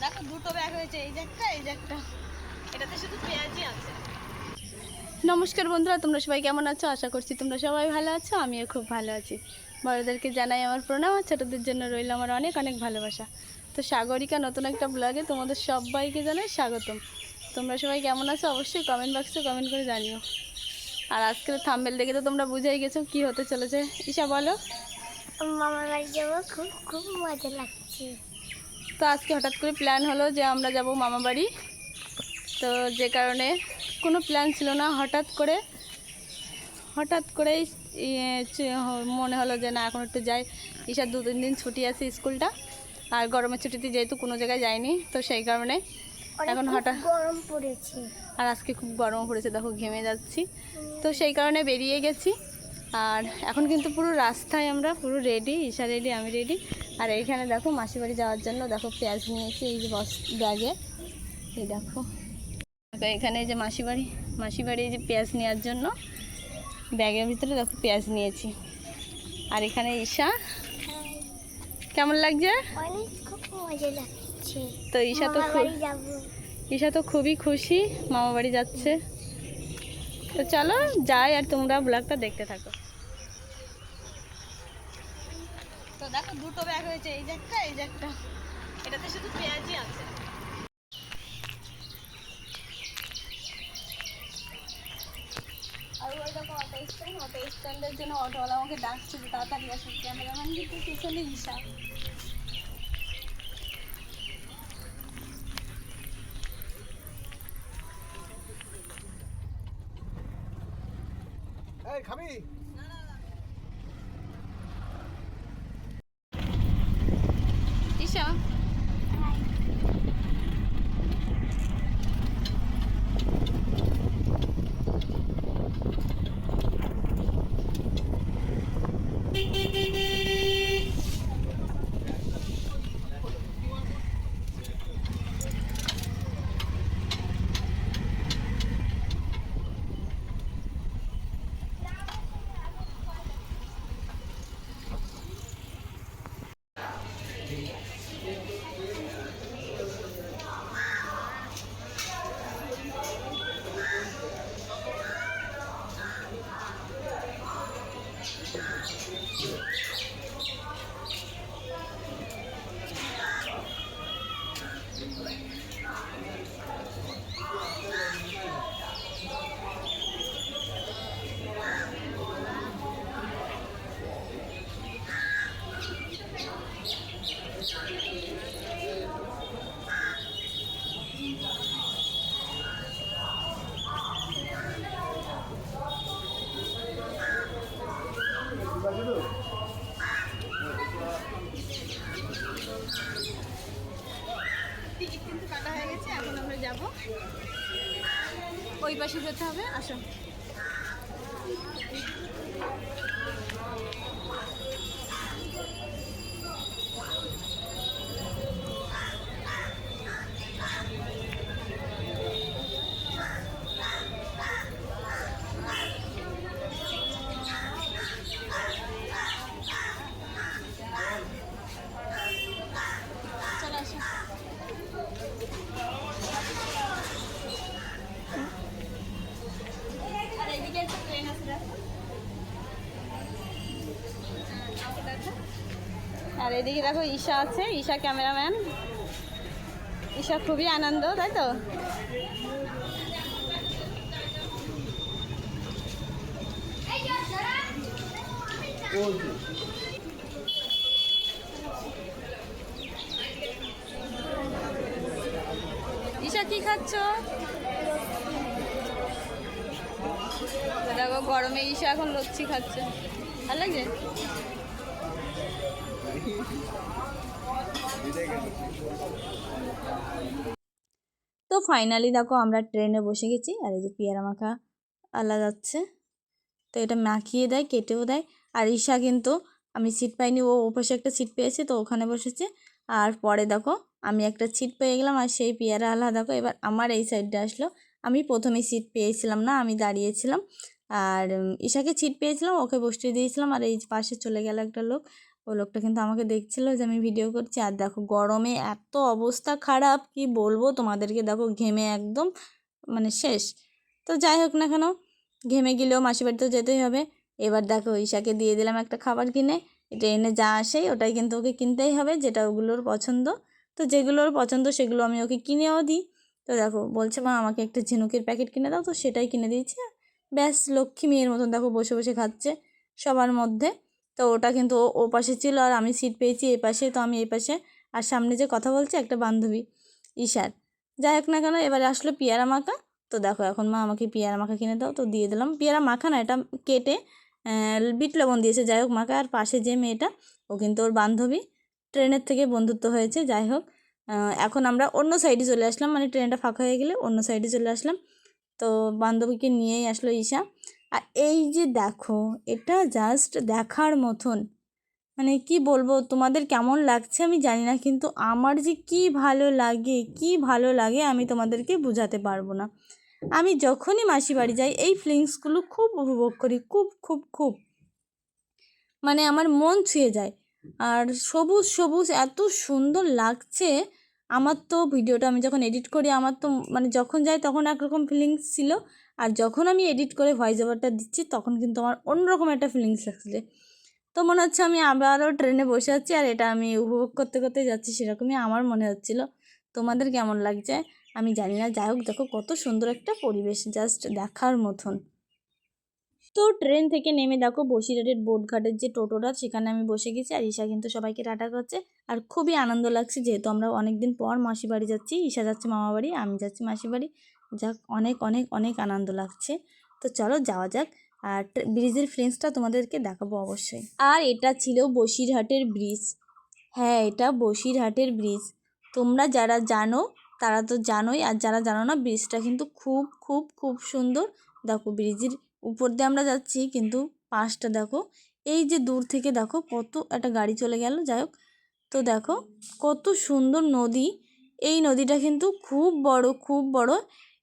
দেখো দুটো ব্যাগ হয়েছে, এই যে একটা এটাতে শুধু পেঁয়াজই আছে। নমস্কার বন্ধুরা, তোমরা সবাই কেমন আছো? আশা করছি তোমরা সবাই ভালো আছো, আমিও খুব ভালো আছি। বড়োদেরকে জানাই আমার প্রণাম, আর ছোটোদের জন্য রইল আমার অনেক অনেক ভালোবাসা। তো সাগরিকা নতুন একটা ব্লগে তোমাদের সবাইকে জানাই স্বাগতম। তোমরা সবাই কেমন আছো অবশ্যই কমেন্ট বক্সে কমেন্ট করে জানিও। আর আজকের থাম্বনেল দেখে তো তোমরা বুঝেই গেছো কি হতে চলেছে। ঈশা বলো। মামার বাড়ি যাবো, খুব খুব মজা লাগছে। তো আজকে হঠাৎ করে প্ল্যান হলো যে আমরা যাব মামা বাড়ি। তো যে কারণে কোনো প্ল্যান ছিল না, হঠাৎ করেই মনে হলো যে না এখন একটু যাই। ঈশার 2-3 দিন ছুটি আছে স্কুলটা, আর গরমের ছুটিতে যেহেতু কোনো জায়গায় যায়নি, তো সেই কারণে এখন হঠাৎ গরম পড়েছে। আর আজকে খুব গরম পড়েছে, দেখো ঘেমে যাচ্ছি। তো সেই কারণে বেরিয়ে গেছি। আর এখন কিন্তু পুরো রাস্তায় আমরা পুরো রেডি, ঈশা রেডি, আমি রেডি। আর এইখানে দেখো মাসি বাড়ি যাওয়ার জন্য দেখো পেঁয়াজ নিয়েছি এই যে ব্যাগে। এই দেখো এখানে যে মাসি বাড়ি এই যে পেঁয়াজ নেওয়ার জন্য ব্যাগের ভিতরে দেখো পেঁয়াজ নিয়েছি। আর এখানে ঈশা, কেমন লাগছে? খুব মজা লাগছে। তো ঈশা তো খুবই খুশি, মামা বাড়ি যাচ্ছে। তো চলো যাই, আর তোমরা ব্লগটা দেখতে থাকো। তো দেখো দুটো ব্যাগ হয়েছে, এই যে একটা এটাতে শুধু পেঁয়াজই আছে। আর ওই দেখো অটো স্ট্যান্ডের জন্য অটোওয়ালা আমাকে ডাকছে যে তাড়াতাড়ি আসুন। ক্যামেরাম্যান কিন্তু পিছনে ঈশা। এই খাবি? ঈশা টিকিট কিন্তু কাটা হয়ে গেছে, এখন আমরা যাব ওই পাশে যেতে হবে। আসো। চলো আসো। আর এইদিকে একটা ট্রেন আছে দেখো। আর এদিকে দেখো ঈশা আছে, ঈশা ক্যামেরাম্যান। ঈশা খুবই আনন্দ, তাই তো? ঈশা কি খাচ্ছ? দেখো গরমে ঈশা এখন লচ্ছি খাচ্ছে, ভালো লাগছে। তো ফাইনালি দেখো আমরা ট্রেনে বসে গেছি। আর এই যে পেয়ারা মাখা আলা যাচ্ছে, তো এটা মাখিয়ে দেয়, কেটেও দেয়। আর ঈশা কিন্তু, আমি সিট পাইনি, ও ওপাশে একটা সিট পেয়েছে তো ওখানে বসেছে। আর পরে দেখো আমি একটা সিট পেয়ে গেলাম, আর সেই পেয়ারা আলা দেখো এবার আমার এই সাইডে আসলো। আমি প্রথমে সিট পেয়েছিলাম না, আমি দাঁড়িয়েছিলাম। আর ঈশাকে সিট পেয়েছিলাম, ওকে বসিয়ে দিয়েছিলাম। আর এই পাশে চলে গেল একটা লোক, ওই লোকটা কিন্তু আমাকে দেখছিল যে আমি ভিডিও করছি। আর দেখো গরমে এত অবস্থা খারাপ, কি বলবো তোমাদেরকে, দেখো ঘেমে একদম মানে শেষ। তো যাই হোক না কেন, ঘেমে গেলেও মাসি বাড়িতেও যেতেই হবে। এবার দেখো ঈশাকে দিয়ে দিলাম একটা খাবার কিনে, ট্রেনে যা আসে ওটাই কিন্তু ওকে কিনতেই হবে, যেটা ওগুলোর পছন্দ। তো যেগুলোর পছন্দ সেগুলো আমি ওকে কিনেও দিই। তো দেখো বলছে মা আমাকে একটা ঝিনুকের প্যাকেট কিনে দাও, তো সেটাই কিনে দিয়েছি। ব্যাস লক্ষ্মী মেয়ের মতন দেখো বসে বসে খাচ্ছে সবার মধ্যে। তো ওটা কিন্তু ও পাশে ছিল আর আমি সিট পেয়েছি এই পাশে, তো আমি এই পাশে। আর সামনে যে কথা বলছে একটা বান্ধবী ঈশার। যাই হোক না কেন, এবারে আসলো পেয়ারা মাখা। তো দেখো এখন মা আমাকে পেয়ারা মাখা কিনে দাও, তো দিয়ে দিলাম। পেয়ারা মাখা না, এটা কেটে বিট লবণ দিয়েছে, যাই হোক মাখা। আর পাশে যে মেয়েটা, ও কিন্তু ওর বান্ধবী, ট্রেনের থেকে বন্ধুত্ব হয়েছে। যাই হোক এখন আমরা অন্য সাইডে চলে আসলাম, মানে ট্রেনটা ফাঁকা হয়ে গেলে অন্য সাইডে চলে আসলাম। তো বান্ধবীকে নিয়েই আসলো ঈশা। আর এই যে দেখো, এটা জাস্ট দেখার মতন, মানে কি বলবো তোমাদের কেমন লাগছে আমি জানি না, কিন্তু আমার যে কি ভালো লাগে, কি ভালো লাগে আমি তোমাদেরকে বোঝাতে পারবো না। আমি যখনই মাসি বাড়ি যাই এই ফিলিংসগুলো খুব উপভোগ করি, খুব খুব খুব, মানে আমার মন ছুঁয়ে যায়। আর সবুজ সবুজ এত সুন্দর লাগছে। আমার তো ভিডিওটা আমি যখন এডিট করি, আমার তো মানে যখন যাই তখন একরকম ফিলিংস ছিল, আর যখন আমি এডিট করে ভয়েস ওভারটা দিচ্ছি তখন কিন্তু আমার অন্যরকম একটা ফিলিংস লাগছে। তো মনে হচ্ছে আমি আবারও ট্রেনে বসে আছি আর এটা আমি উপভোগ করতে করতে যাচ্ছি, সেরকমই আমার মনে হচ্ছিল। তোমাদের কেমন লাগছে আমি জানি না। যাই হোক দেখো কত সুন্দর একটা পরিবেশ, জাস্ট দেখার মতন। তো ট্রেন থেকে নেমে দেখো বসিরহাটের বোটঘাটের যে টোটোটা, সেখানে আমি বসে গেছি। আর ঈশা কিন্তু সবাইকে টাটা করছে। আর খুবই আনন্দ লাগছে, যেহেতু আমরা অনেক দিন পর মাসি বাড়ি যাচ্ছি। ঈশা যাচ্ছে মামা বাড়ি, আমি যাচ্ছি মাসি বাড়ি। যাক অনেক অনেক অনেক আনন্দ লাগছে। তো চলো যাওয়া যাক। আর ব্রিজের ফ্রেন্ডসটা তোমাদেরকে দেখাবো অবশ্যই। আর এটা ছিল বসিরহাটের ব্রিজ। হ্যাঁ, এটা বসিরহাটের ব্রিজ। তোমরা যারা জানো তারা তো জানোই, আর যারা জানো না, ব্রিজটা কিন্তু খুব খুব খুব সুন্দর। দেখো ব্রিজের উপর দিয়ে আমরা যাচ্ছি, কিন্তু পাশটা দেখো, এই যে দূর থেকে দেখো কত একটা গাড়ি চলে গেল। যাই হোক, তো দেখো কত সুন্দর নদী। এই নদীটা কিন্তু খুব বড়, খুব বড়।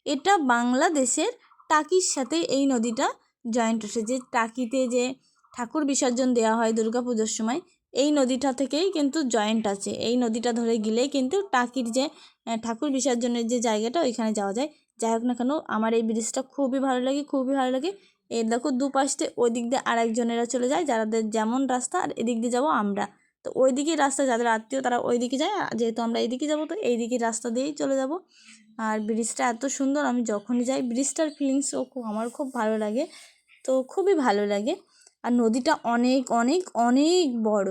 এটা বাংলাদেশের টাকির সাথে এই নদীটা জয়েন্ট হচ্ছে। যে টাকিতে যে ঠাকুর বিসর্জন দেওয়া হয় দুর্গাপুজোর সময়, এই নদীটা থেকেই কিন্তু জয়েন্ট আছে। এই নদীটা ধরে গেলেই কিন্তু টাকির যে ঠাকুর বিসর্জনের যে জায়গাটা, ওইখানে যাওয়া যায়। যাই হোক না কেন, আমার এই ব্রিজটা খুবই ভালো লাগে, খুবই ভালো লাগে। এই দেখো দুপাশ দিয়ে ওই দিক দিয়ে আরেকজনেরা চলে যায়, যাদের যেমন রাস্তা, আর এদিক দিয়ে যাবো আমরা। তো ওই দিকেই রাস্তা, যাদের আত্মীয় তারা ওই দিকে যায়, যেহেতু আমরা এইদিকে যাবো তো এই দিকের রাস্তা দিয়েই চলে যাব। আর ব্রিজটা এত সুন্দর, আমি যখনই যাই ব্রিজটার ফিলিংসও আমার খুব ভালো লাগে। তো খুবই ভালো লাগে। আর নদীটা অনেক অনেক অনেক বড়।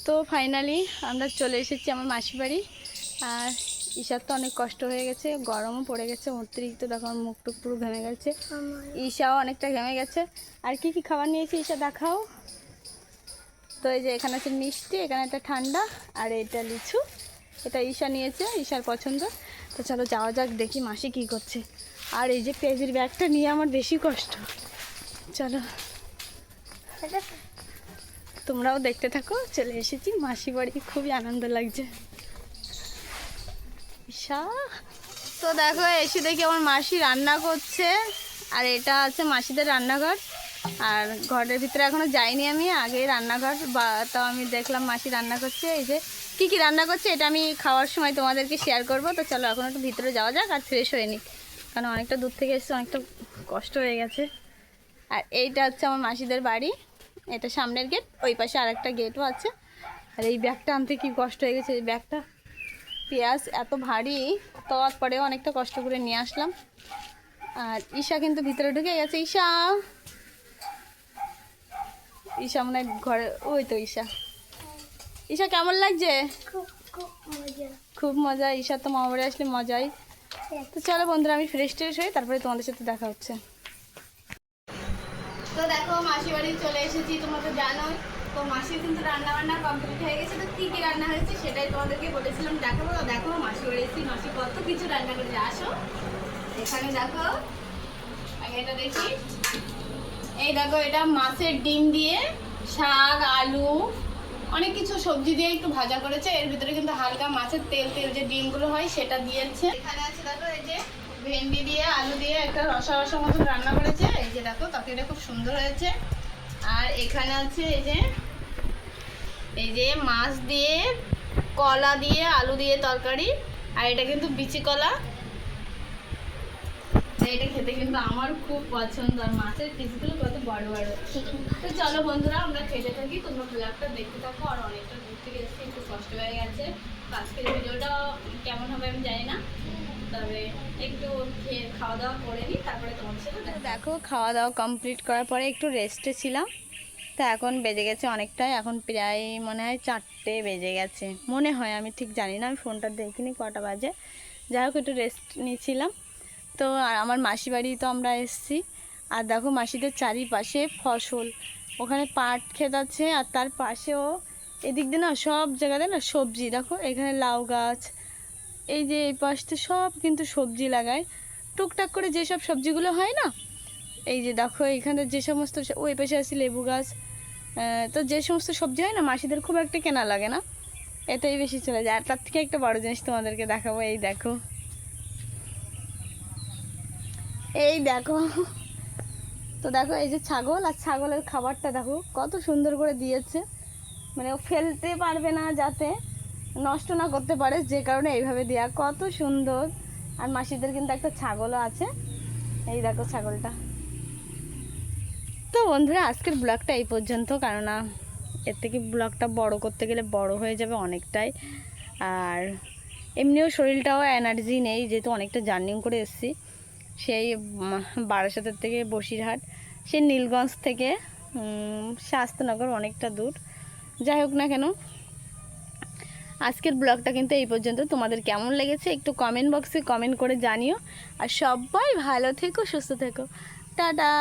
তো ফাইনালি আমরা চলে এসেছি আমার মাসি বাড়ি। আর ঈশার তো অনেক কষ্ট হয়ে গেছে, গরমও পড়ে গেছে অতিরিক্ত, দেখো আমার মুখ টুক পুরো ঘেমে গেছে, ঈশাও অনেকটা ঘেমে গেছে। আর কি কি খাবার নিয়েছি ঈশা দেখাও। তো এই যে এখানে আছে মিষ্টি, এখানে একটা ঠান্ডা, আর এটা লিচু। এটা ঈশা নিয়েছে, ঈশার পছন্দ। তো চলো যাওয়া যাক, দেখি মাসি কি করছে। আর এই যে পেজির ব্যাগটা নিয়ে আমার বেশি কষ্ট। চলো তোমরাও দেখতে থাকো। চলে এসেছি মাসি বাড়ি, খুবই আনন্দ লাগছে। ঈশা, তো দেখো এসে দেখি আমার মাসি রান্না করছে। আর এটা আছে মাসিদের রান্নাঘর। আর ঘরের ভিতরে এখনো যাইনি আমি, আগেই রান্নাঘর তাও আমি দেখলাম মাসি রান্না করছে। এই যে কী কী রান্না করছে এটা আমি খাওয়ার সময় তোমাদেরকে শেয়ার করব। তো চলো এখন একটু ভিতরে যাওয়া যাক আর ফ্রেশ হয়ে নিই, কারণ অনেকটা দূর থেকে এসেছে, অনেকটা কষ্ট হয়ে গেছে। আর এইটা হচ্ছে আমার মাসিদের বাড়ি, এটা সামনের গেট, ওই পাশে আরেকটা গেটও আছে। আর এই ব্যাগটা আনতে কি কষ্ট হয়ে গেছে, এই ব্যাগটা পেঁয়াজ এত ভারী, তো পরেও অনেকটা কষ্ট করে নিয়ে আসলাম। আর ঈশা কিন্তু ভিতরে ঢুকে গেছে। ঈশা, ঈশা মনে হয় ঘরে, ওই তো ঈশা। ঈশা কেমন লাগছে? খুব মজা। ঈশা তো মামা বাড়ি আসলে মজাই। তো চলো বন্ধুরা, আমি ফ্রেশ ট্রেশ হই, তারপরে তোমাদের সাথে দেখা হচ্ছে। তো দেখো মাসি বাড়ি চলে এসেছি, তোমরা তো জানোই। তো মাসির কিন্তু রান্না বান্না কমপ্লিট হয়ে গেছে। তো কী কী রান্না হয়েছে সেটাই তোমাদেরকে বলেছিলাম দেখাবো। তো দেখো মাসি বাড়ি এসেছি, মাসি কত কিছু রান্না করেছে। আসো এখানে দেখো, আগে এটা দেখি। এই দেখো, এটা মাছের ডিম দিয়ে শাক, আলু, অনেক কিছু সবজি দিয়ে একটু ভাজা করেছে। এর ভিতরে কিন্তু হালকা মাছের তেল তেল যে ডিমগুলো হয় সেটা দিয়েছে। এখানে আছে দেখো, এই যে ভেন্ডি দিয়ে আলু দিয়ে একটা রসা রসা মতন রান্না করেছে। এই যে দেখো তরকারিটা খুব সুন্দর হয়েছে। আর এখানে আছে এই যে মাছ দিয়ে, কলা দিয়ে, আলু দিয়ে তরকারি। আর এটা কিন্তু বিচি কলা, এটা খেতে কিন্তু আমার খুব পছন্দ। আর মাছের পিসগুলো কত বড় বড়। তো চলো বন্ধুরা, আমরা খেতে থাকি, তোমরা ব্লগটা দেখতে থাকো। আর অনেকটা দূর থেকে এসেছি, একটু কষ্ট হয়ে গেছে। আজকের ভিডিওটা কেমন হবে আমি জানি না, তবে একটু খাওয়া দাওয়া করে নিই, তারপরে তোমাদের সাথে দেখো। খাওয়া দাওয়া কমপ্লিট করার পরে একটু রেস্টে ছিলাম। তো এখন বেজে গেছে অনেকটাই, এখন প্রায় মনে হয় 4টে বেজে গেছে মনে হয়, আমি ঠিক জানি না, আমি ফোনটা দেখিনি কটা বাজে। যাই হোক, একটু রেস্ট নিয়েছিলাম। তো আর আমার মাসি বাড়ি তো আমরা এসেছি। আর দেখো মাসিদের চারিপাশে ফসল, ওখানে পাট ক্ষেত আছে, আর তার পাশেও এদিক দিয়ে না সব জায়গাতে না সবজি। দেখো এখানে লাউ গাছ, এই যে এই পাশে সব কিন্তু সবজি লাগায় টুকটাক করে, যেসব সবজিগুলো হয় না। এই যে দেখো এখানে যে সমস্ত, ওই পাশে আছে লেবু গাছ। তো যে সমস্ত সবজি হয় না, মাসিদের খুব একটা কেনা লাগে না, এটাই বেশি চলে যায়। আর তার থেকে একটা বড় জিনিস তোমাদেরকে দেখাবো, এই দেখো, এই দেখো। তো দেখো এই যে ছাগল, আর ছাগলের খাবারটা দেখো কত সুন্দর করে দিয়েছে, মানে ও ফেলতে পারবে না যাতে নষ্ট না করতে পারে, যে কারণে এইভাবে দেওয়া, কত সুন্দর। আর মাসিদের কিন্তু একটা ছাগলও আছে, এই দেখো ছাগলটা। তো বন্ধুরা, আজকের ব্লগটা এই পর্যন্ত, কেননা এর থেকে ব্লগটা বড় করতে গেলে বড় হয়ে যাবে অনেকটাই। আর এমনিও শরীরটাও এনার্জি নেই, যেহেতু অনেকটা জার্নি করে এসেছি, সেই বারাসাতের থেকে বসিরহাট, সেই নীলগঞ্জ থেকে শাস্ত্রনগর, অনেকটা দূর। যাই হোক না কেন, আজকের ব্লগটা কিন্তু এই পর্যন্ত। তোমাদের কেমন লেগেছে একটু কমেন্ট বক্সে কমেন্ট করে জানিও। আর সবাই ভালো থেকো, সুস্থ থেকো, টাটা।